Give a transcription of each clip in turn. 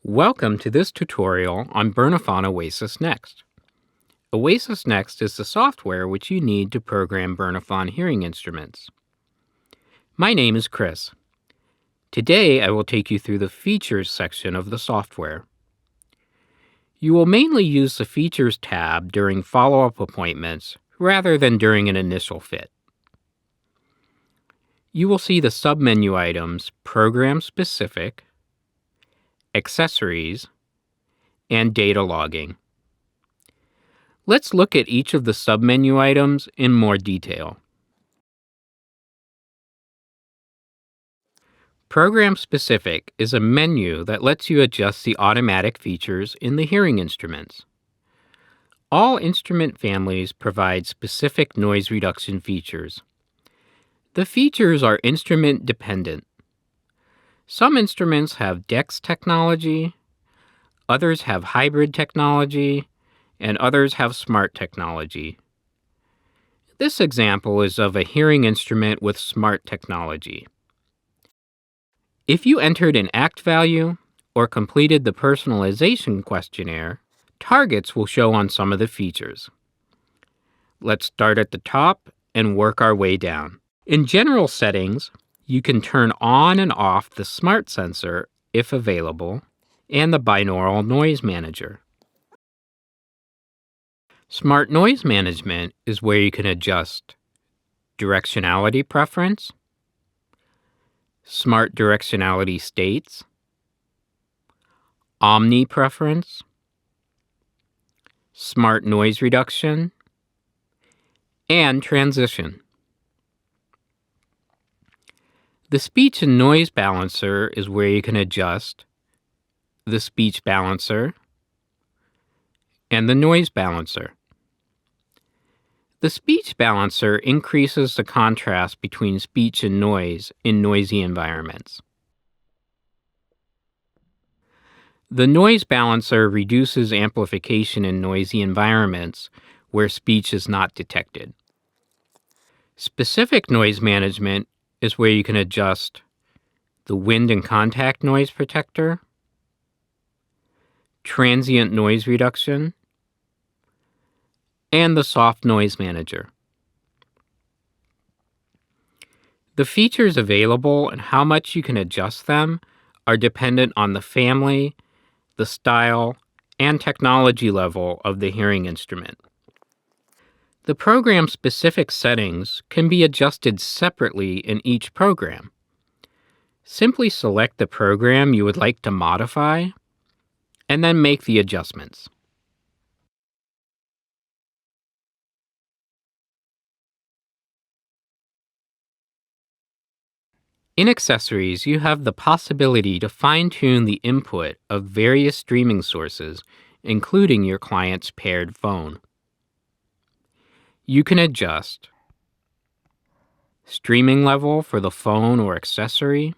Welcome to this tutorial on Bernafon Oasisnxt. Oasisnxt is the software which you need to program Bernafon hearing instruments. My name is Chris. Today I will take you through the Features section of the software. You will mainly use the Features tab during follow-up appointments rather than during an initial fit. You will see the submenu items Program Specific, Accessories, and Data Logging. Let's look at each of the submenu items in more detail. Program Specific is a menu that lets you adjust the automatic features in the hearing instruments. All instrument families provide specific noise reduction features. The features are instrument dependent. Some instruments have DEX technology, others have hybrid technology, and others have smart technology. This example is of a hearing instrument with smart technology. If you entered an ACT value or completed the personalization questionnaire, targets will show on some of the features. Let's start at the top and work our way down. In general settings, you can turn on and off the smart sensor if available, and the binaural noise manager. Smart noise management is where you can adjust directionality preference, smart directionality states, omni preference, smart noise reduction, and transition. The speech and noise balancer is where you can adjust the speech balancer and the noise balancer. The speech balancer increases the contrast between speech and noise in noisy environments. The noise balancer reduces amplification in noisy environments where speech is not detected. Specific noise management is where you can adjust the wind and contact noise protector, transient noise reduction, and the soft noise manager. The features available and how much you can adjust them are dependent on the family, the style, and technology level of the hearing instrument. The program-specific settings can be adjusted separately in each program. Simply select the program you would like to modify, and then make the adjustments. In Accessories, you have the possibility to fine-tune the input of various streaming sources, including your client's paired phone. You can adjust streaming level for the phone or accessory,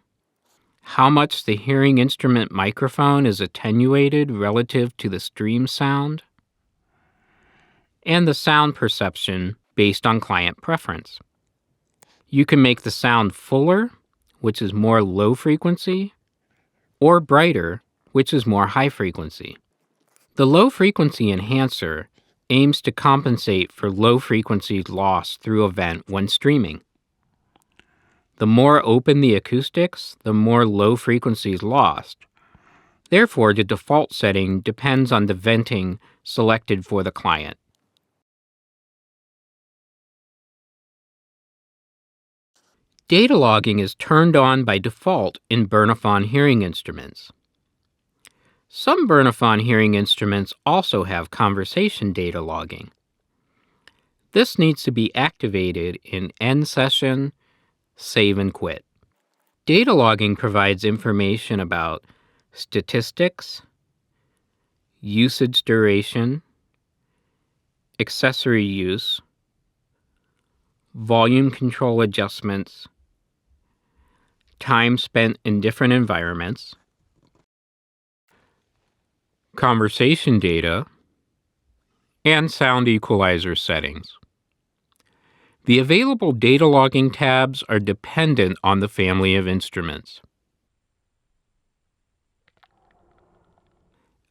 how much the hearing instrument microphone is attenuated relative to the stream sound, and the sound perception based on client preference. You can make the sound fuller, which is more low frequency, or brighter, which is more high frequency. The low frequency enhancer aims to compensate for low frequency loss through a vent when streaming. The more open the acoustics, the more low frequency is lost. Therefore, the default setting depends on the venting selected for the client. Data logging is turned on by default in Bernafon hearing instruments. Some Bernafon hearing instruments also have conversation data logging. This needs to be activated in End Session, Save and Quit. Data logging provides information about statistics, usage duration, accessory use, volume control adjustments, time spent in different environments, conversation data, and sound equalizer settings. The available data logging tabs are dependent on the family of instruments.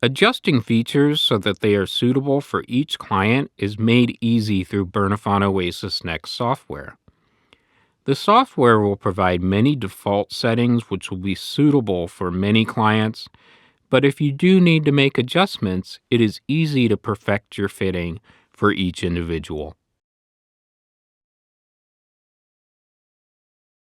Adjusting features so that they are suitable for each client is made easy through Bernafon Oasisnxt software. The software will provide many default settings which will be suitable for many clients, but if you do need to make adjustments, it is easy to perfect your fitting for each individual.